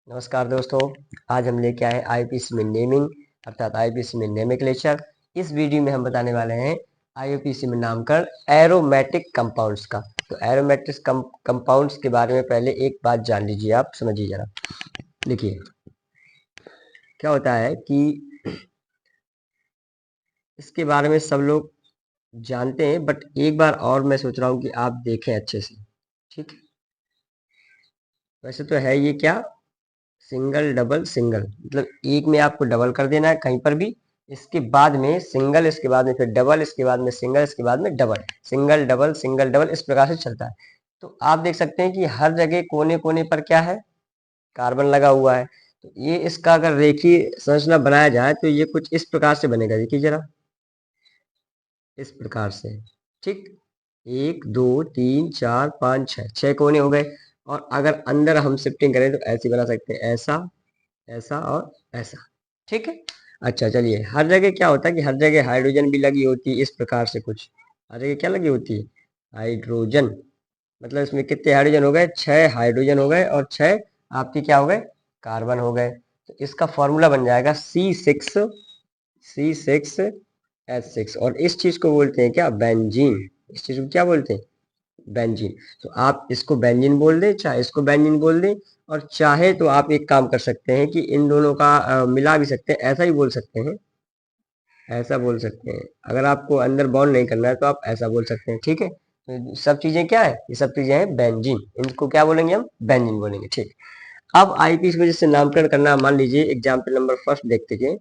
नमस्कार दोस्तों। आज हम लेके आए आईयूपीएसी में नेमिंग अर्थात आईयूपीएसी में नेमेक्लेचर। इस वीडियो में हम बताने वाले हैं आईयूपीएसी में नामकरण एरोमेटिक कंपाउंड्स का। तो एरोमेटिक कंपाउंड्स के बारे में पहले एक बात जान लीजिए, आप समझिए जरा। देखिए क्या होता है कि इसके बारे में सब लोग जानते हैं, बट एक बार और मैं सोच रहा हूँ कि आप देखें अच्छे से। ठीक, वैसे तो है ये क्या, सिंगल डबल सिंगल, मतलब एक में आपको डबल कर देना है कहीं पर भी, इसके बाद में सिंगल, इसके बाद में फिर डबल, इसके बाद में सिंगल, इसके बाद में डबल, सिंगल डबल, इस प्रकार से चलता है। तो आप देख सकते हैं कि हर जगह कोने कोने पर क्या है, कार्बन लगा हुआ है। तो ये इसका अगर रेखीय संरचना बनाया जाए तो ये कुछ इस प्रकार से बनेगा। देखिए जरा, इस प्रकार से। ठीक, एक दो तीन चार पाँच छः, छः कोने हो गए। और अगर अंदर हम शिफ्टिंग करें तो ऐसे बना सकते हैं, ऐसा, ऐसा और ऐसा। ठीक है। अच्छा चलिए, हर जगह क्या होता है कि हर जगह हाइड्रोजन भी लगी होती है, इस प्रकार से कुछ हर जगह क्या लगी होती है, हाइड्रोजन। मतलब इसमें कितने हाइड्रोजन हो गए, छह हाइड्रोजन हो गए और छह आपके क्या हो गए, कार्बन हो गए। तो इसका फॉर्मूला बन जाएगा C6H6। और इस चीज को बोलते हैं क्या, बेंजीन। इस चीज को क्या बोलते हैं, बेंजीन। तो आप इसको बेंजीन बोल दें, चाहे इसको बेंजीन बोल दें, और चाहे तो आप एक काम कर सकते हैं कि इन दोनों का मिला भी सकते हैं, ऐसा ही बोल सकते हैं, ऐसा बोल सकते हैं। अगर आपको अंदर बॉन्ड नहीं करना है तो आप ऐसा बोल सकते हैं। ठीक है, तो सब चीजें क्या है, ये सब चीजें हैं बेंजीन, इनको क्या बोलेंगे हम, बेंजीन बोलेंगे। ठीक, अब आईपी इस वजह से नामकरण करना, मान लीजिए एग्जाम्पल नंबर फर्स्ट देखते हैं,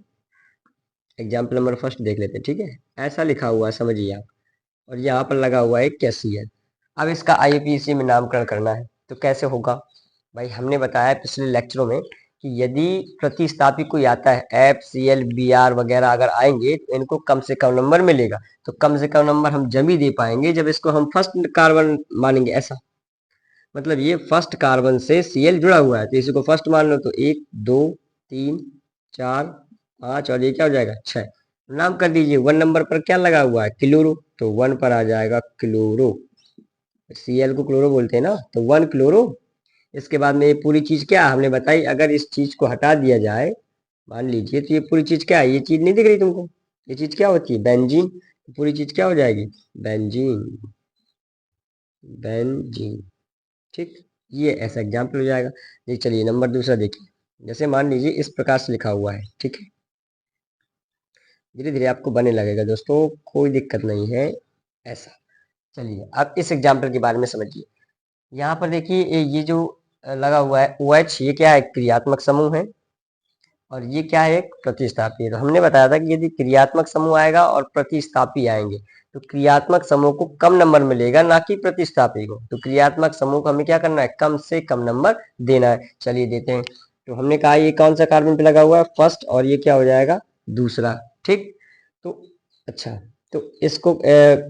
एग्जाम्पल नंबर फर्स्ट देख लेते हैं। ठीक है, ऐसा लिखा हुआ है, समझिए आप, और यहाँ पर लगा हुआ है कैशियर। अब इसका आईयूपीएसी में नामकरण करना है तो कैसे होगा भाई, हमने बताया पिछले लेक्चरों में कि यदि प्रतिस्थापी कोई आता है, F C L B R वगैरह अगर आएंगे तो इनको कम से कम नंबर मिलेगा। तो कम से कम नंबर हम जब ही दे पाएंगे जब इसको हम फर्स्ट कार्बन मानेंगे। ऐसा मतलब ये फर्स्ट कार्बन से सीएल जुड़ा हुआ है तो इसी को फर्स्ट मान लो। तो एक दो तीन चार पाँच और ये क्या हो जाएगा, छः। नाम कर दीजिए। वन नंबर पर क्या लगा हुआ है, क्लोरो, तो वन पर आ जाएगा क्लोरो। सीएल को क्लोरो बोलते हैं ना, तो वन क्लोरो। इसके बाद में ये पूरी चीज क्या हमने बताई, अगर इस चीज को हटा दिया जाए मान लीजिए तो ये पूरी चीज क्या है, ये चीज नहीं दिख रही तुमको, ये चीज क्या होती है, बेंजीन। पूरी चीज क्या हो जाएगी, बेंजीन, बेंजीन। ठीक, ये ऐसा एग्जाम्पल हो जाएगा। ये चलिए नंबर दूसरा देखिए, जैसे मान लीजिए इस प्रकार से लिखा हुआ है। ठीक है, धीरे धीरे आपको बनने लगेगा दोस्तों, कोई दिक्कत नहीं है। ऐसा, चलिए अब इस एग्जाम्पल के बारे में समझिए। यहाँ पर देखिए ये जो लगा हुआ है OH, ये क्या है, क्रियात्मक समूह है, और ये क्या है, एक प्रतिस्थापी है। तो हमने बताया था कि यदि क्रियात्मक समूह आएगा और प्रतिस्थापी आएंगे तो क्रियात्मक समूह को कम नंबर मिलेगा, ना कि प्रतिस्थापी को। तो क्रियात्मक समूह को हमें क्या करना है, कम से कम नंबर देना है। चलिए देते हैं। तो हमने कहा ये कौन सा कार्बन पे लगा हुआ है, फर्स्ट, और ये क्या हो जाएगा, दूसरा। ठीक, तो अच्छा, तो इसको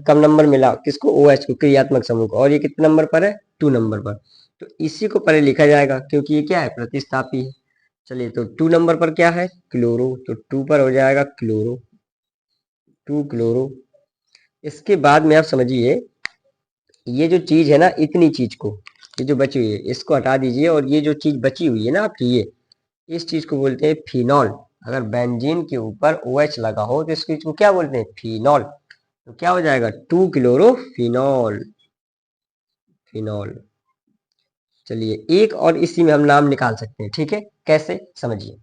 कम नंबर मिला किसको, OH को, क्रियात्मक समूह को, और ये कितने नंबर पर है, 2 नंबर पर। तो इसी को पहले लिखा जाएगा क्योंकि ये क्या है, प्रतिस्थापी है। चलिए, तो 2 नंबर पर क्या है, क्लोरो, तो 2 पर हो जाएगा क्लोरो, 2 क्लोरो। इसके बाद में आप समझिए, ये जो चीज है ना, इतनी चीज को, ये जो बची हुई है इसको हटा दीजिए, और ये जो चीज बची हुई है ना आपकी, ये इस चीज को बोलते हैं फिनॉल। अगर बेंजीन के ऊपर OH लगा हो तो इस चीज को क्या बोलते हैं, फिनॉल। तो क्या हो जाएगा, 2 क्लोरोफिनॉल, फिनॉल। चलिए एक और इसी में हम नाम निकाल सकते हैं। ठीक है, कैसे, समझिए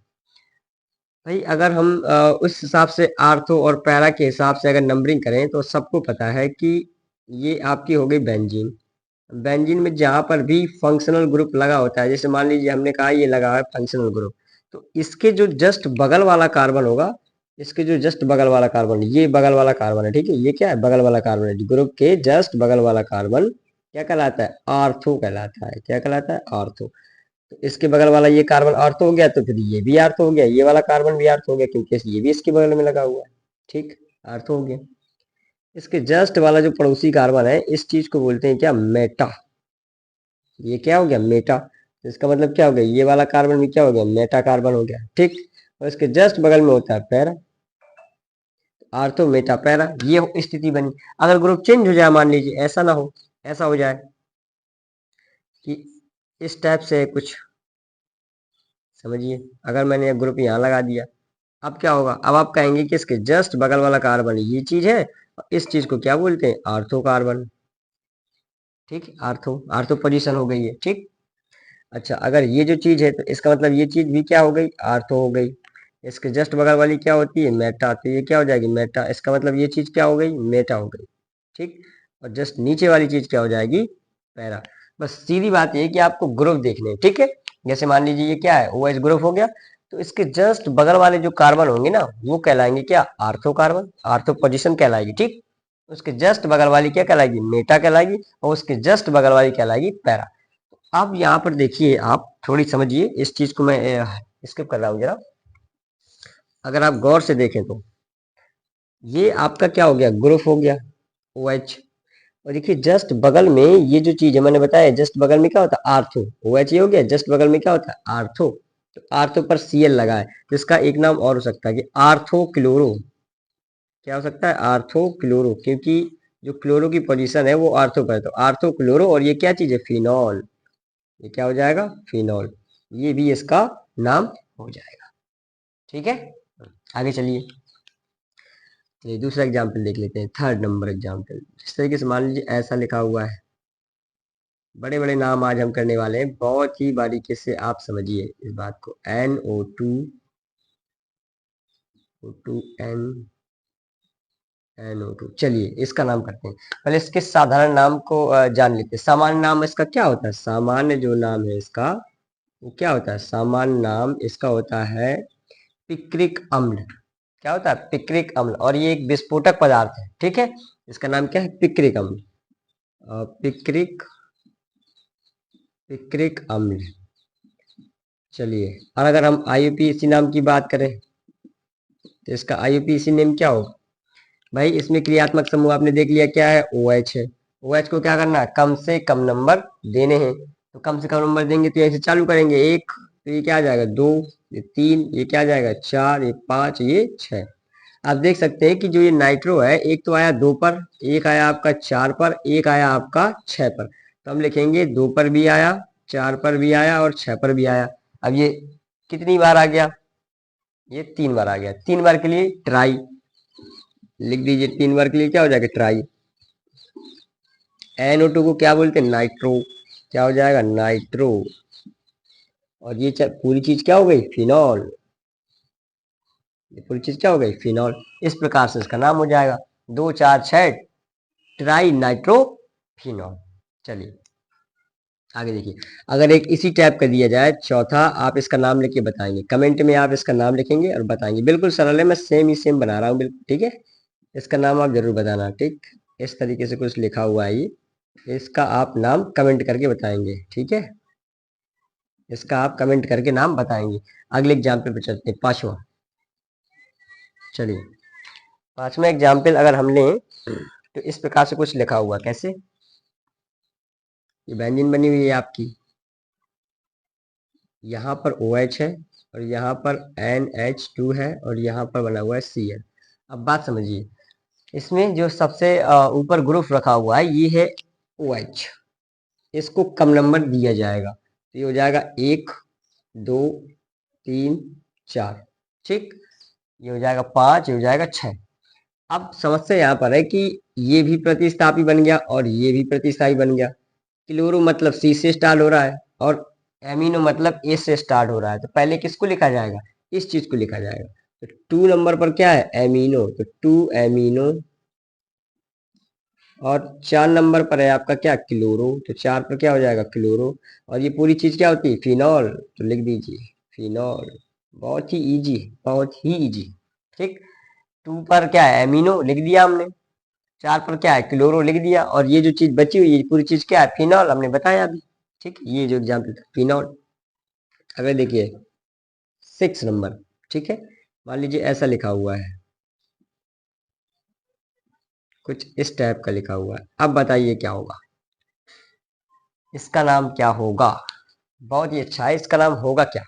भाई। अगर हम उस हिसाब से आर्थो और पैरा के हिसाब से अगर नंबरिंग करें तो सबको पता है कि ये आपकी हो गई बेंजीन। बेंजीन में जहां पर भी फंक्शनल ग्रुप लगा होता है, जैसे मान लीजिए हमने कहा ये लगा है फंक्शनल ग्रुप, तो इसके जो जस्ट बगल वाला कार्बन होगा, इसके जो जस्ट बगल वाला कार्बन, ये बगल वाला कार्बन है। ठीक है, ये क्या है, बगल वाला कार्बन है। ग्रुप के जस्ट बगल वाला कार्बन क्या कहलाता है, आर्थो कहलाता है। क्या कहलाता है, आर्थो। तो इसके बगल वाला ये कार्बन अर्थ हो गया, तो फिर ये भी अर्थ हो गया, ये वाला कार्बन भी अर्थ हो गया क्योंकि ये भी इसके बगल में लगा हुआ है। ठीक, अर्थ हो गया। इसके जस्ट वाला जो पड़ोसी कार्बन है, इस चीज को बोलते हैं क्या, मेटा। ये क्या हो गया, मेटा। तो इसका मतलब क्या हो गया, ये वाला कार्बन भी क्या हो गया, मेटा कार्बन हो गया। ठीक, और इसके जस्ट बगल में होता है पैरा, आर्थो मेटा पैरा, ये स्थिति बनी। अगर ग्रुप चेंज हो जाए, मान लीजिए ऐसा ना हो, ऐसा हो जाए कि इस टाइप से कुछ, समझिए, अगर मैंने एक ग्रुप यहाँ लगा दिया, अब क्या होगा, अब आप कहेंगे कि इसके जस्ट बगल वाला कार्बन ये चीज है, और इस चीज को क्या बोलते हैं, आर्थो कार्बन। ठीक, आर्थो आर्थो पोजीशन हो गई है। ठीक, अच्छा, अगर ये जो चीज है तो इसका मतलब ये चीज भी क्या हो गई, आर्थो हो गई। इसके जस्ट बगल वाली क्या होती है, मेटा, तो ये क्या हो जाएगी, मेटा। इसका मतलब ये चीज क्या हो गई, मेटा हो गई। ठीक, और जस्ट नीचे वाली चीज क्या हो जाएगी, पैरा। बस सीधी बात ये है कि आपको ग्रुप देखने हैं। ठीक है, जैसे मान लीजिए ये क्या है, OH ग्रुप हो गया, तो इसके जस्ट बगल वाले जो कार्बन होंगे ना, वो कहलाएंगे क्या, आर्थो कार्बन, आर्थो पोजिशन कहलाएगी। ठीक, उसके जस्ट बगल वाली क्या कहलाएगी, मेटा कहलाएगी, और उसके जस्ट बगल वाली कहलाएगी पैरा। अब यहाँ पर देखिए, आप थोड़ी समझिए इस चीज को, मैं स्किप कर रहा हूँ जरा। अगर आप गौर से देखें तो ये आपका क्या हो गया, ग्रुप हो गया, OH। और देखिए जस्ट बगल में ये जो चीज है, मैंने बताया जस्ट बगल में क्या होता है, आर्थो। OH ये हो गया, जस्ट बगल में क्या होता है, आर्थो। तो आर्थो पर Cl लगा है, तो इसका एक नाम और हो सकता है कि आर्थो क्लोरो। क्या हो सकता है, आर्थो क्लोरो, क्योंकि जो क्लोरो की पोजीशन है वो आर्थो पर है, तो आर्थो क्लोरो। और ये क्या चीज है, फिनॉल। ये क्या हो जाएगा, फिनॉल। ये भी इसका नाम हो जाएगा। ठीक है, आगे चलिए। चलिए दूसरा एग्जाम्पल देख लेते हैं, थर्ड नंबर एग्जाम्पल। जिस तरीके से मान लीजिए ऐसा लिखा हुआ है, बड़े बड़े नाम आज हम करने वाले हैं, बहुत ही बारीकी से आप समझिए इस बात को। NO2 O2N NO2। चलिए इसका नाम करते हैं, पहले इसके साधारण नाम को जान लेते हैं। सामान्य नाम इसका क्या होता है, सामान्य जो नाम है इसका वो क्या होता है, सामान्य नाम इसका होता है पिक्रिक अम्ल। क्या होता है, पिक्रिक अम्ल। और ये एक विस्फोटक पदार्थ है। ठीक है, इसका नाम क्या है, पिक्रिक अम्ल। पिक्रिक पिक्रिक अम्ल। चलिए, और अगर हम IUPAC नाम की बात करें तो इसका IUPAC नेम क्या होगा, भाई इसमें क्रियात्मक समूह आपने देख लिया क्या है, OH है। OH को क्या करना है, कम से कम नंबर देने हैं। तो कम से कम नंबर देंगे तो ऐसे चालू करेंगे, एक, तो ये क्या आ जाएगा, दो, ये तीन, ये क्या आ जाएगा, चार, ये पांच, ये छह। आप देख सकते हैं कि जो ये नाइट्रो है, एक तो आया दो पर, एक आया आपका चार पर, एक आया आपका छह पर। तो हम लिखेंगे दो पर भी आया, चार पर भी आया, और छह पर भी आया। अब ये कितनी बार आ गया, ये तीन बार आ गया। तीन बार के लिए ट्राई लिख दीजिए, तीन बार के लिए क्या हो जाएगा, ट्राई। NO2 को क्या बोलते हैं, नाइट्रो। क्या हो जाएगा, नाइट्रो। और ये पूरी चीज क्या हो गई, फिनॉल। ये पूरी चीज क्या हो गई, फिनॉल। इस प्रकार से इसका नाम हो जाएगा, दो चार छह, ट्राई नाइट्रो फिनॉल। चलिए आगे देखिए, अगर एक इसी टाइप का दिया जाए चौथा, आप इसका नाम लिख के बताएंगे, कमेंट में आप इसका नाम लिखेंगे और बताएंगे। बिल्कुल सरल है, मैं सेम ही सेम बना रहा हूँ बिल्कुल। ठीक है, इसका नाम आप जरूर बताना। ठीक, इस तरीके से कुछ लिखा हुआ है ये, इसका आप नाम कमेंट करके बताएंगे। ठीक है, इसका आप कमेंट करके नाम बताएंगे। अगले एग्जाम्पल पे चलते हैं, पांचवा। चलिए पांचवा एग्जाम्पल अगर हम लें तो इस प्रकार से कुछ लिखा हुआ, कैसे, ये व्यंजन बनी हुई है आपकी, यहाँ पर OH है, और यहाँ पर NH2 है, और यहाँ पर बना हुआ है Cl। अब बात समझिए, इसमें जो सबसे ऊपर ग्रुप रखा हुआ है ये है OH। इसको कम नंबर दिया जाएगा, तो ये हो जाएगा एक, दो, तीन, चार। ठीक, ये हो जाएगा पांच, ये हो जाएगा छह। अब समस्या यहाँ पर है कि ये भी प्रतिस्थापी बन गया और ये भी प्रतिस्थापी बन गया। क्लोरो मतलब C से स्टार्ट हो रहा है, और एमिनो मतलब A से स्टार्ट हो रहा है। तो पहले किसको लिखा जाएगा, इस चीज को लिखा जाएगा। तो टू नंबर पर क्या है, एमिनो, तो टू एमिनो। और चार नंबर पर है आपका क्या, क्लोरो, तो चार पर क्या हो जाएगा, क्लोरो। और ये पूरी चीज क्या होती है, फिनॉल, तो लिख दीजिए फिनॉल। बहुत ही इजी, बहुत ही इजी। ठीक, टू पर क्या है, एमिनो लिख दिया हमने, चार पर क्या है, क्लोरो लिख दिया, और ये जो चीज बची हुई है पूरी चीज क्या है, फिनॉल, हमने बताया अभी। ठीक, ये जो एग्जाम्पल था फिनॉल। अगर देखिए सिक्स नंबर, ठीक है, मान लीजिए ऐसा लिखा हुआ है, कुछ इस टाइप का लिखा हुआ है। अब बताइए क्या होगा, इसका नाम क्या होगा, बहुत ही अच्छा है, इसका नाम होगा क्या।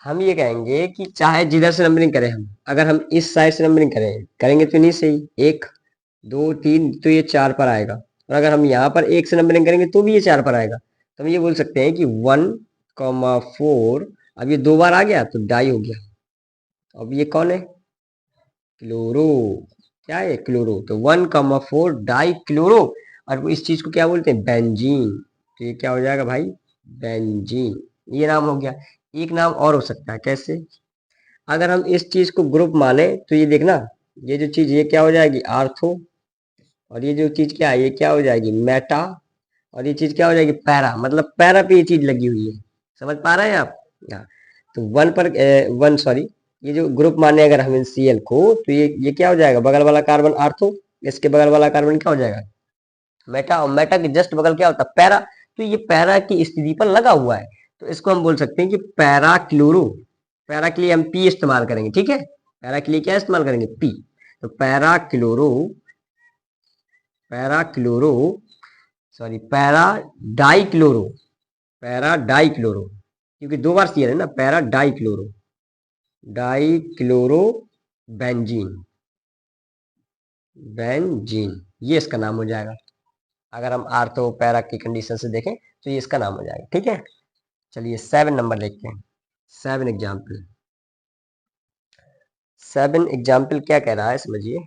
हम ये कहेंगे कि चाहे जिधर से नंबरिंग करें हम, अगर हम इस साइड से नंबरिंग करेंगे तो नहीं सही, एक, दो, तीन, तो ये चार पर आएगा। और अगर हम यहाँ पर एक से नंबरिंग करेंगे तो भी ये चार पर आएगा। तो हम ये बोल सकते हैं कि 1, 4 अब ये 2 बार आ गया तो डाई हो गया। अब ये कौन है? क्लोरो। क्या है? क्लोरो। तो 1,4 डाई क्लोरो। और वो इस चीज को क्या बोलते हैं? बेंजीन। तो ये क्या हो जाएगा भाई? बेंजीन। ये नाम हो गया। एक नाम और हो सकता है, कैसे? अगर हम इस चीज को ग्रुप माने तो ये देखना, ये जो चीज ये क्या हो जाएगी? आर्थो। और ये जो चीज क्या है? ये क्या हो जाएगी? मेटा। और ये चीज क्या हो जाएगी? पैरा। मतलब पैरा पे ये चीज लगी हुई है। समझ पा रहे हैं आप? हाँ। तो वन पर वन सॉरी, ये जो ग्रुप माने अगर हम इन Cl को, तो ये क्या हो जाएगा? बगल वाला कार्बन आर्थो, इसके बगल वाला कार्बन क्या हो जाएगा? मेटा। और मेटा के जस्ट बगल क्या होता है? पैरा। तो ये पैरा की स्थिति पर लगा हुआ है, तो इसको हम बोल सकते हैं कि पैरा क्लोरो। पैरा के लिए हम पी इस्तेमाल करेंगे, ठीक है? पैरा के लिए क्या इस्तेमाल करेंगे? पी। तो para chloro, para chloro sorry para die chloro, para die chloro, क्योंकि 2 बार Cl है ना। Para die chloro, die chloro benzene, benzene. ये इसका नाम हो जाएगा। अगर हम आर्थो पैरा की कंडीशन से देखें तो ये इसका नाम हो जाएगा, ठीक है? चलिए 7 नंबर देखते हैं। 7 एग्जाम्पल। 7 एग्जाम्पल क्या कह रहा है समझिए।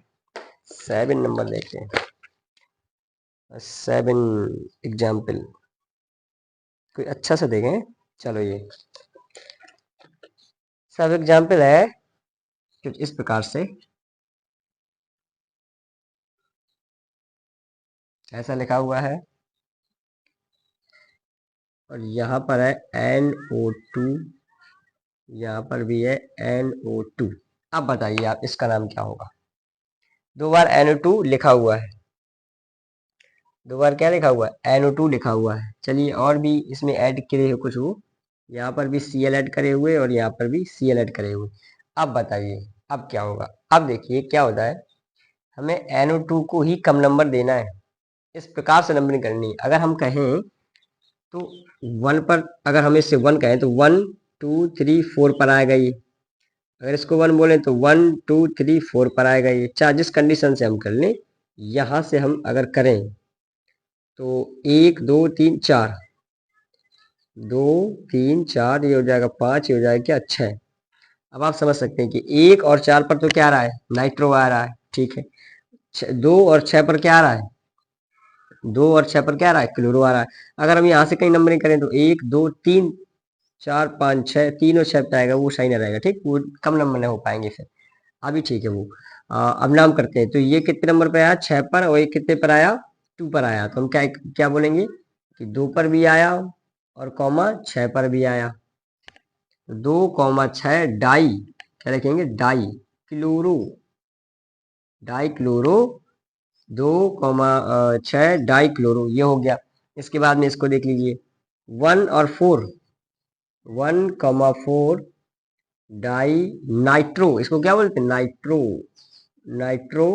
7 नंबर देखते हैं। 7 एग्जाम्पल कोई अच्छा सा देखें। चलो ये सब एग्जाम्पल है कुछ इस प्रकार से। ऐसा लिखा हुआ है और यहाँ पर है NO2, यहाँ पर भी है NO2। अब बताइए आप इसका नाम क्या होगा? 2 बार NO2 लिखा हुआ है, 2 बार क्या लिखा हुआ है? NO2 लिखा हुआ है। चलिए और भी इसमें ऐड करे हुए कुछ वो, यहाँ पर भी Cl ऐड करे हुए और यहाँ पर भी Cl ऐड करे हुए। अब बताइए अब क्या होगा? अब देखिए क्या होता है, हमें NO2 को ही कम नंबर देना है, इस प्रकार से नंबरिंग करनी है। अगर हम कहें तो 1 पर, अगर हम इससे 1 कहें तो 1 2 3 4 पर आएगा ये। अगर इसको 1 बोले तो 1 2 3 4 पर आएगा ये। चाहे जिस कंडीशन से हम कर लें, यहाँ से हम अगर करें तो 1 2 3 4, 2 3 4, ये हो जाएगा 5, ये हो जाएगा क्या? 6। अब आप समझ सकते हैं कि 1 और 4 पर तो क्या आ रहा है? नाइट्रो आ रहा है, ठीक है? 2 और 6 पर क्या आ रहा है? 2 और 6 पर क्या आ रहा है? क्लोरो आ रहा है। अगर हम यहाँ से कहीं नंबरिंग करें तो 1 2 3 4 5 6, 3 और 6 पे आएगा, वो सही नहीं रहेगा, ठीक? वो कम नंबर नहीं हो पाएंगे फिर। अभी ठीक है वो। अब नाम करते हैं। तो ये कितने नंबर पे आया? 6 पर। और ये कितने पर आया? 2 पर आया। तो हम क्या क्या बोलेंगे कि 2 पर भी आया और कॉमा 6 पर भी आया। तो 2,6 डाई, क्या लिखेंगे? Die chloro, die chloro. 2,6 die chloro, ये हो गया। इसके बाद में इसको देख लीजिए 1 और 4, 1,4 डाई नाइट्रो। इसको क्या बोलते हैं? Nitro, nitro.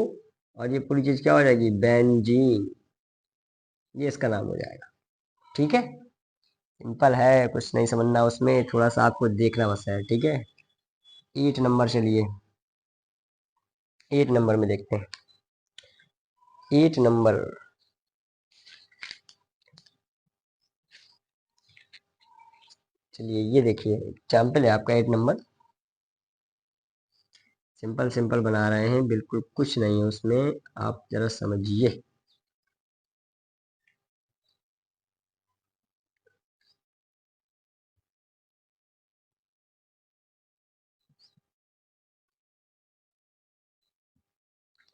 और ये पूरी चीज क्या हो जाएगी? बेंजीन। ये इसका नाम हो जाएगा, ठीक है? सिंपल है, कुछ नहीं समझना उसमें, थोड़ा सा आपको देखना बस है, ठीक है? 8 नंबर चलिए, 8 नंबर में देखते हैं। 8 नंबर। चलिए ये देखिए एग्जाम्पल है आपका 8 नंबर। सिंपल सिंपल बना रहे हैं, बिल्कुल कुछ नहीं है उसमें, आप जरा समझिए।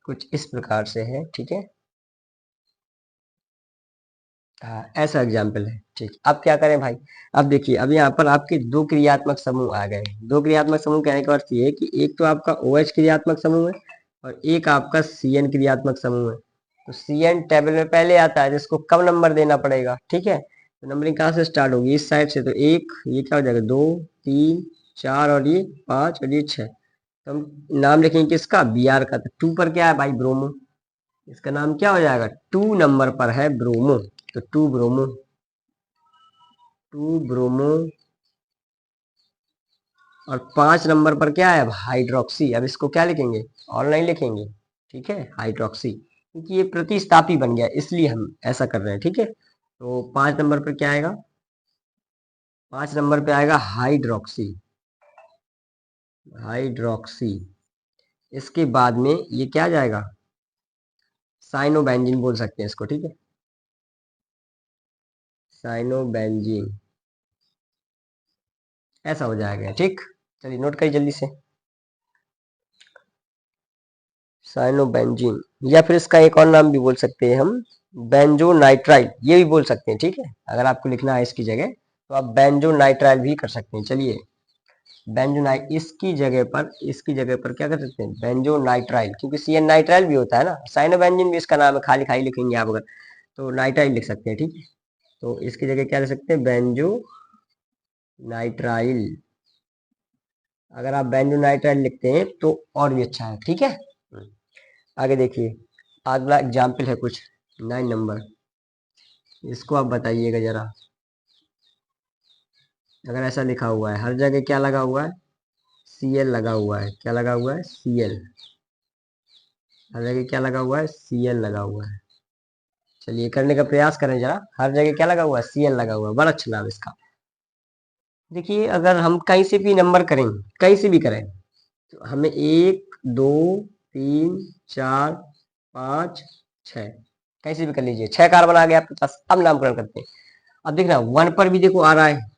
कुछ इस प्रकार से है, ठीक है? हाँ ऐसा एग्जाम्पल है, ठीक। अब क्या करें भाई? अब देखिए अब यहाँ पर आपके 2 क्रियात्मक समूह आ गए। 2 क्रियात्मक समूह कहने का अर्थ ये है कि एक तो आपका OH क्रियात्मक समूह है और एक आपका Cn क्रियात्मक समूह है। तो Cn टेबल में पहले आता है, जिसको कम नंबर देना पड़ेगा, ठीक है? तो नंबरिंग कहाँ से स्टार्ट होगी? इस साइड से। तो 1, ये क्या हो जाएगा? 2 3 4 और ये 5 और ये 6। तो हम नाम लिखेंगे किसका? Br का। तो 2 पर क्या है भाई? ब्रोमो। इसका नाम क्या हो जाएगा? 2 नंबर पर है ब्रोमो। तो 2 ब्रोमो, 2 ब्रोमो। और 5 नंबर पर क्या है? हाइड्रोक्सी। अब इसको क्या लिखेंगे? और नहीं लिखेंगे, ठीक है? हाइड्रोक्सी, क्योंकि ये प्रतिस्थापी बन गया, इसलिए हम ऐसा कर रहे हैं, ठीक है? तो 5 नंबर पर क्या आएगा? 5 नंबर पे आएगा हाइड्रोक्सी। हाइड्रोक्सी, इसके बाद में ये क्या आ जाएगा, साइनोबेंजीन बोल सकते हैं इसको, ठीक है, साइनोबेंजीन ऐसा हो जाएगा, ठीक। चलिए नोट करिए जल्दी से, साइनोबेंजीन, या फिर इसका एक और नाम भी बोल सकते हैं हम, बेंजोनाइट्राइल, ये भी बोल सकते हैं, ठीक है। अगर आपको लिखना है इसकी जगह तो आप बेंजोनाइट्राइल भी कर सकते हैं। चलिए बेंजोनाइट, इसकी जगह पर क्या कर सकते हैं, बेंजोनाइट्राइल, क्योंकि सी एन नाइट्राइल भी होता है ना, साइनोबेंजीन भी इसका नाम है, खाली खाली लिखेंगे आप अगर, तो नाइट्राइल लिख सकते हैं, ठीक है। तो इसकी जगह क्या लिख सकते हैं, बेंजो नाइट्राइल। अगर आप बेंजोनाइट्राइल लिखते हैं तो और भी अच्छा है, ठीक है। आगे देखिए, अगला एग्जाम्पल है कुछ 9 नंबर, इसको आप बताइएगा जरा। अगर ऐसा लिखा हुआ है, हर जगह क्या लगा हुआ है, सी एल लगा हुआ है, क्या लगा हुआ है, सी एल, हर जगह क्या लगा हुआ है, सी एल लगा हुआ है। चलिए करने का प्रयास करें जरा, हर जगह क्या लगा हुआ है, सी एल लगा हुआ है, बड़ा अच्छा नाम है इसका। देखिए अगर हम कहीं से भी नंबर करें, कहीं से भी करें, तो हमें 1 2 3 4 5 6, कहीं से भी कर लीजिए, 6 कार्बन आ गया आपके पास। अब नामकरण करते हैं। अब देखना 1 पर भी देखो आ रहा है,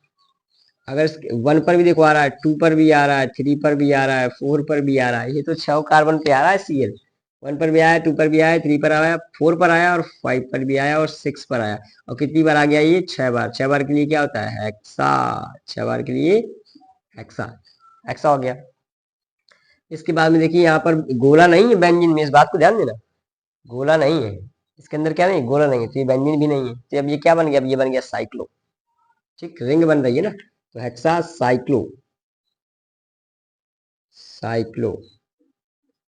अगर 1 पर भी देखो आ रहा है, 2 पर भी आ रहा है, 3 पर भी आ रहा है, 4 पर भी आ रहा है, ये तो 6 कार्बन पे आ रहा है सी एल। 1 पर भी आया, 2 पर भी आया, 3 पर आया, 4 पर आया और 5 पर भी आया और 6 पर आया। और कितनी बार आ गया ये, 6 बार। 6 बार के लिए क्या होता है, हेक्सा। 6 बार के लिए हेक्सा, हेक्सा हो गया। इसके बाद में देखिए यहाँ पर गोला नहीं है बेंजीन में, इस बात को ध्यान देना, गोला नहीं है इसके अंदर, क्या नहीं, गोला नहीं है, तो ये बेंजीन भी नहीं है, तो अब ये क्या बन गया, अब ये बन गया साइक्लो, ठीक, रिंग बन रही है ना, तो हेक्सा साइक्लो, साइक्लो।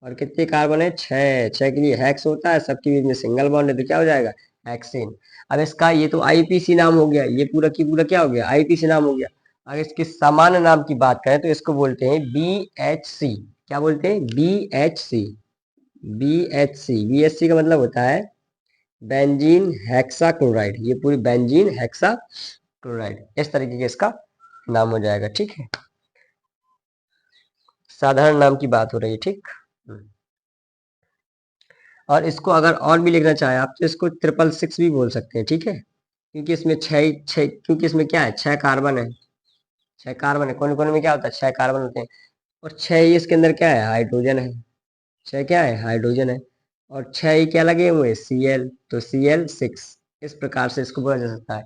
और कितने कार्बन है, 6। 6 के लिए हेक्स होता है, सबके बीच में सिंगल बॉन्ड है, तो क्या हो जाएगा, हेक्सेन। अब इसका ये तो आईपीसी नाम हो गया, ये पूरा की पूरा क्या हो गया, आईपीसी नाम हो गया। अगर इसके सामान्य नाम की बात करें तो इसको बोलते हैं बी एच सी। क्या बोलते हैं, B H C. B H C, B H C का मतलब होता है बेंजीन हेक्सा क्लोराइड, ये पूरी बेंजीन हेक्सा क्लोराइड, इस तरीके का इसका नाम हो जाएगा, ठीक है। साधारण नाम की बात हो रही है, ठीक। और इसको अगर और भी लिखना चाहे आप तो इसको 666 भी बोल सकते हैं, ठीक है, क्योंकि इसमें छह छह, क्योंकि इसमें क्या है, 6 कार्बन है, 6 कार्बन है, कोने कोने में क्या होता है, 6 कार्बन होते हैं। और 6 ही इसके अंदर क्या है, हाइड्रोजन है, 6 क्या है, हाइड्रोजन है। और 6 ही क्या लगे हुए, सी एल, तो Cl6, इस प्रकार से इसको बोला जा सकता है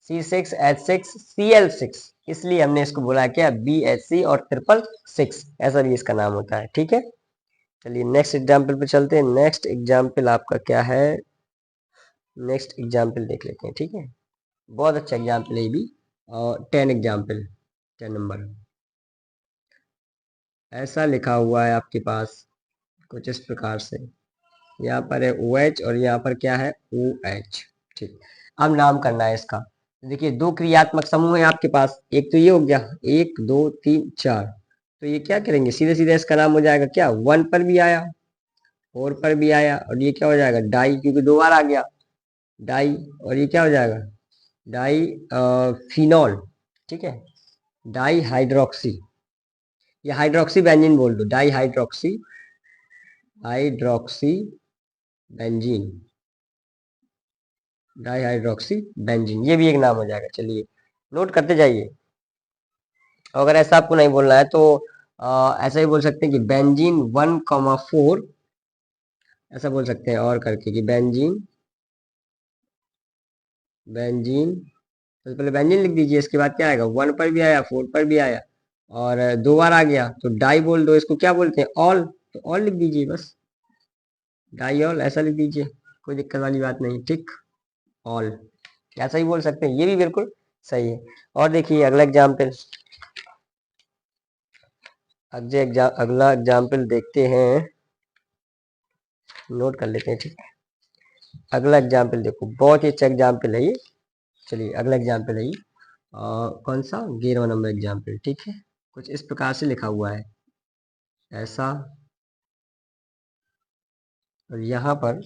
C6H6Cl6, इसलिए हमने इसको बोला क्या, BHC और 666, ऐसा भी इसका नाम होता है, ठीक है। चलिए नेक्स्ट एग्जाम्पल पे चलते हैं। नेक्स्ट एग्जाम्पल आपका क्या है, नेक्स्ट एग्जाम्पल देख लेते हैं, ठीक है। बहुत अच्छा एग्जाम्पल है ये भी। और 10 एग्जाम्पल, 10 नंबर, ऐसा लिखा हुआ है आपके पास कुछ इस प्रकार से, यहाँ पर है ओ एच और यहाँ पर क्या है, ओ एच, ठीक। अब नाम करना है इसका। देखिए दो क्रियात्मक समूह है आपके पास, एक तो ये हो गया, 1 2 3 4, तो ये क्या करेंगे, सीधे सीधे इसका नाम हो जाएगा क्या, 1 पर भी आया, 4 पर भी आया, और ये क्या हो जाएगा, डाई, क्योंकि 2 बार आ गया डाई। और ये क्या हो जाएगा, डाई फिनॉल, ठीक है, डाई हाइड्रोक्सी, या हाइड्रोक्सी बेंजीन बोल दो, di hydroxy, hydroxy benzene, di hydroxy benzene, ये भी एक नाम हो जाएगा। चलिए नोट करते जाइए। अगर ऐसा आपको नहीं बोलना है तो ऐसा ही बोल सकते हैं कि बेंजीन 1,4, ऐसा बोल सकते हैं और करके कि बेंजीन, बेंजीन, सबसे पहले बेंजीन लिख दीजिए, इसके बाद क्या आएगा, 1 पर भी आया, 4 पर भी आया, और 2 बार आ गया तो डाई बोल दो, इसको क्या बोलते हैं, ऑल, तो ऑल लिख दीजिए बस, डाई ऑल ऐसा लिख दीजिए, कोई दिक्कत वाली बात नहीं, ठीक, ऑल ऐसा ही बोल सकते हैं, ये भी बिल्कुल सही है। और देखिए अगला एग्जाम्पल, अगला एग्जाम्पल देखते हैं, नोट कर लेते हैं, ठीक है। अगला एग्जाम्पल देखो, बहुत ही अच्छा एग्जाम्पल है ये। चलिए अगला एग्जाम्पल है ये, कौन सा, 11वां नंबर एग्जाम्पल, ठीक है। कुछ इस प्रकार से लिखा हुआ है, ऐसा, और यहाँ पर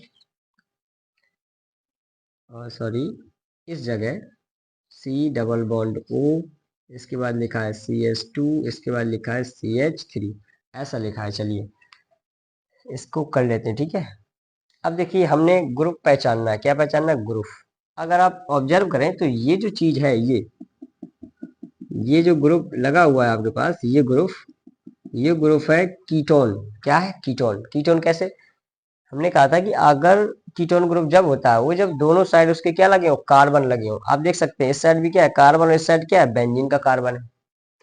सॉरी, इस जगह C डबल बॉन्ड O इसके बाद लिखा है CH2, इसके बाद लिखा है CH3, ऐसा लिखा है। चलिए इसको कर लेते हैं, ठीक है। अब देखिए हमने ग्रुप पहचानना है। क्या पहचानना है? ग्रुप। अगर आप ऑब्जर्व करें तो ये जो चीज है, ये जो ग्रुप लगा हुआ है आपके पास, ये ग्रुप है कीटोन। क्या है? कीटोन। कीटोन कैसे? हमने कहा था कि अगर कीटोन ग्रुप जब होता है वो जब दोनों साइड उसके क्या लगे हो? कार्बन लगे हो। आप देख सकते हैं इस साइड भी क्या है? कार्बन, और इस साइड क्या है? बेंजीन का कार्बन है।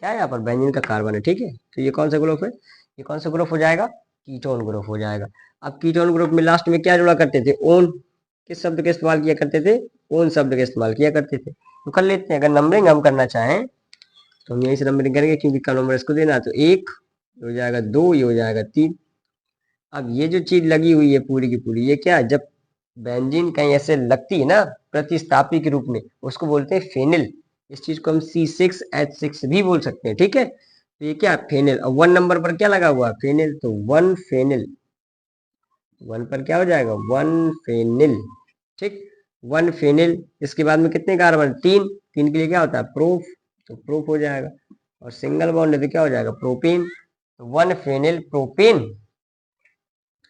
क्या है यहाँ पर? बेंजीन का कार्बन है, ठीक है। तो ये कौन सा ग्रुप है? ये कौन सा ग्रुप हो जाएगा? कीटोन ग्रुप हो जाएगा। अब कीटोन ग्रुप में लास्ट में क्या जोड़ा करते थे? ओन। किस शब्द का इस्तेमाल किया करते थे? ओन शब्द का इस्तेमाल किया करते थे। तो कर लेते हैं। अगर नंबरिंग हम करना चाहें तो हम यहीं से नंबरिंग करेंगे, क्योंकि का नंबर इसको देना है। तो 1 हो जाएगा, 2 ये हो जाएगा, 3। अब ये जो चीज लगी हुई है पूरी की पूरी, ये क्या है? जब बेंजीन कहीं ऐसे लगती है ना प्रतिस्थापी के रूप में, उसको बोलते हैं फेनिल। इस चीज को हम C6H6 भी बोल सकते हैं, ठीक है। तो ये क्या? फेनिल। और 1 नंबर पर क्या लगा हुआ है? फेनिल। तो 1 फेनिल। 1 पर क्या हो जाएगा? 1 फेनिल, ठीक। 1 फेनिल। इसके बाद में कितने कार्बन? 3। 3 के लिए क्या होता है? प्रूफ। तो प्रूफ हो जाएगा। और सिंगल बॉन्ड है तो क्या हो जाएगा? प्रोपीन। तो 1 फेनिल प्रोपेन।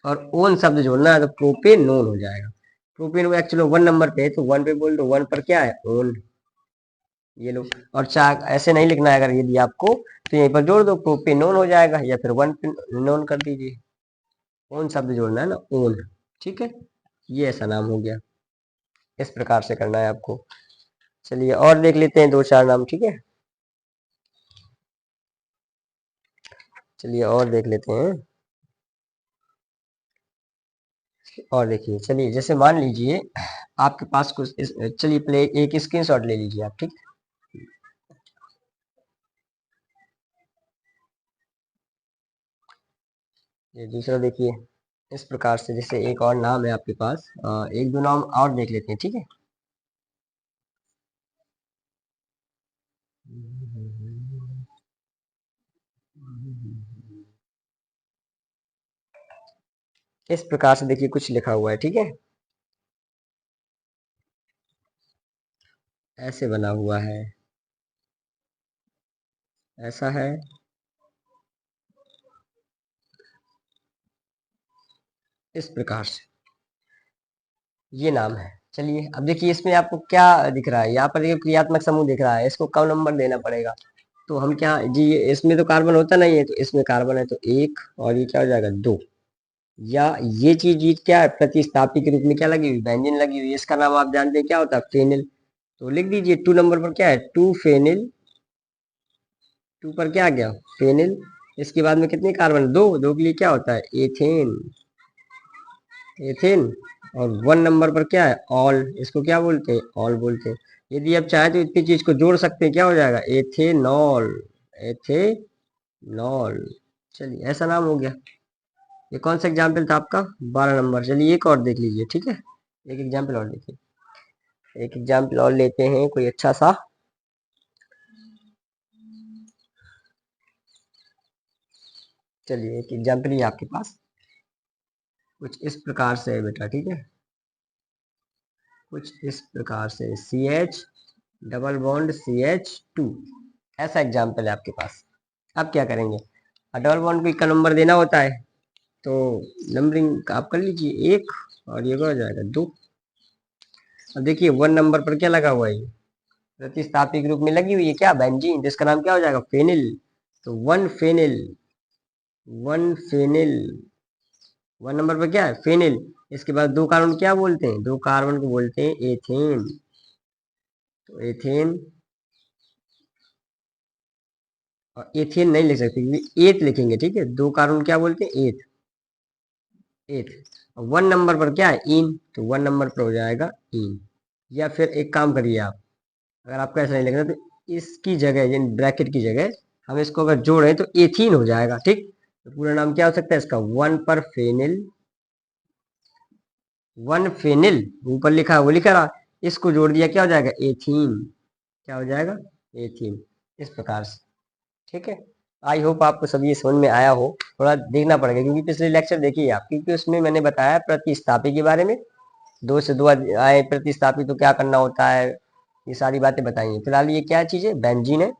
और ओन शब्द जोड़ना है तो प्रोपेनोन हो जाएगा। प्रोपेन वो एक्चुअली 1 नंबर पे है, तो 1 पे बोल दो। 1 पर क्या है? ओन। ये लो। और चार ऐसे नहीं लिखना है अगर ये दिया आपको, तो यहीं पर जोड़ दो, प्रोपेनोन हो जाएगा, या फिर 1 नोन कर दीजिए। ओन शब्द जोड़ना है ना, ओन, ठीक है। ये ऐसा नाम हो गया। इस प्रकार से करना है आपको। चलिए और देख लेते हैं 2-4 नाम, ठीक है। चलिए और देख लेते हैं। और देखिए, चलिए जैसे मान लीजिए आपके पास कुछ चलिए प्ले एक स्क्रीनशॉट ले लीजिए आप, ठीक। ये दूसरा देखिए इस प्रकार से, जैसे एक और नाम है आपके पास, एक दो नाम और देख लेते हैं, ठीक है। इस प्रकार से देखिए कुछ लिखा हुआ है, ठीक है। ऐसे बना हुआ है, ऐसा है, इस प्रकार से ये नाम है। चलिए अब देखिए इसमें आपको क्या दिख रहा है? यहाँ पर देखिए क्रियात्मक समूह दिख रहा है, इसको कम नंबर देना पड़ेगा। तो हम क्या जी, इसमें तो कार्बन होता नहीं है, तो इसमें कार्बन है तो 1, और ये क्या हो जाएगा? 2। या ये चीज क्या है? प्रतिस्थापी के रूप में क्या लगी हुई? बेंजीन लगी हुई है। इसका नाम आप जानते हैं क्या होता है? फेनिल। तो लिख दीजिए 2 नंबर पर क्या है? 2 फेनिल। 2 पर क्या आ गया? फेनिल। इसके बाद में कितने कार्बन? 2। 2 के लिए क्या होता है? एथेन। एथेन। और 1 नंबर पर क्या है? ऑल। इसको क्या बोलते हैं? ऑल बोलते हैं। यदि आप चाहें तो इतनी चीज को जोड़ सकते हैं, क्या हो जाएगा? एथेनॉल। एथेनॉल। चलिए ऐसा नाम हो गया। ये कौन सा एग्जाम्पल था आपका? 12 नंबर। चलिए एक और देख लीजिए, ठीक है। एक एग्जाम्पल और देखिए, एक एग्जाम्पल और लेते हैं कोई अच्छा सा। चलिए एक एग्जाम्पल ही आपके पास कुछ इस प्रकार से है बेटा, ठीक है। कुछ इस प्रकार से CH डबल बॉन्ड CH2, ऐसा एग्जाम्पल है आपके पास। अब क्या करेंगे? डबल बॉन्ड को इक्का नंबर देना होता है, तो नंबरिंग आप कर लीजिए 1, और ये हो जाएगा 2। अब देखिए 1 नंबर पर क्या लगा हुआ है? प्रतिस्थापी के रूप में लगी हुई है क्या? बेंजीन। जिसका नाम क्या हो जाएगा? फेनिल। तो 1 फेनिल। 1 फेनिल। 1 नंबर पर क्या है? फेनिल। इसके बाद 2 कार्बन क्या बोलते हैं? 2 कार्बन को बोलते हैं एथेन। तो एथेन। और एथेन नहीं लिख सकते क्योंकि एथ लिखेंगे, ठीक है। 2 कार्बन क्या बोलते हैं? एथ। एथ। 1 नंबर पर क्या है? इन। तो 1 नंबर पर हो जाएगा इन। या फिर एक काम करिए आप, अगर आपको ऐसा नहीं लगता तो इसकी जगह, यानी ब्रैकेट की जगह, हम इसको अगर जोड़ें तो एथीन हो जाएगा, ठीक। तो पूरा नाम क्या हो सकता है इसका? 1 पर फेनिल। 1 फेनिल ऊपर लिखा है वो लिखा रहा, इसको जोड़ दिया क्या हो जाएगा? एथीन। क्या हो जाएगा? एथीन। इस प्रकार से, ठीक है। आई होप आपको सब ये समझ में आया हो। थोड़ा देखना पड़ेगा क्योंकि पिछले लेक्चर देखिए आप, क्योंकि उसमें मैंने बताया प्रतिस्थापी के बारे में। 2 से 2 आए प्रतिस्थापी तो क्या करना होता है, ये सारी बातें बताई हैं। फिलहाल ये क्या चीज़ है? बेंजीन है।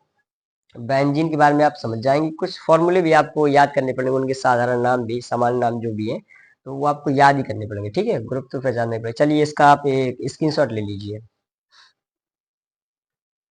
बेंजीन के बारे में आप समझ जाएंगे, कुछ फॉर्मूले भी आपको याद करने पड़ेंगे, उनके साधारण नाम भी, सामान्य नाम जो भी है, तो वो आपको याद ही करने पड़ेंगे। ठीक है, ग्रुप तो पहचानने पड़ेंगे। चलिए इसका आप एक स्क्रीनशॉट ले लीजिए।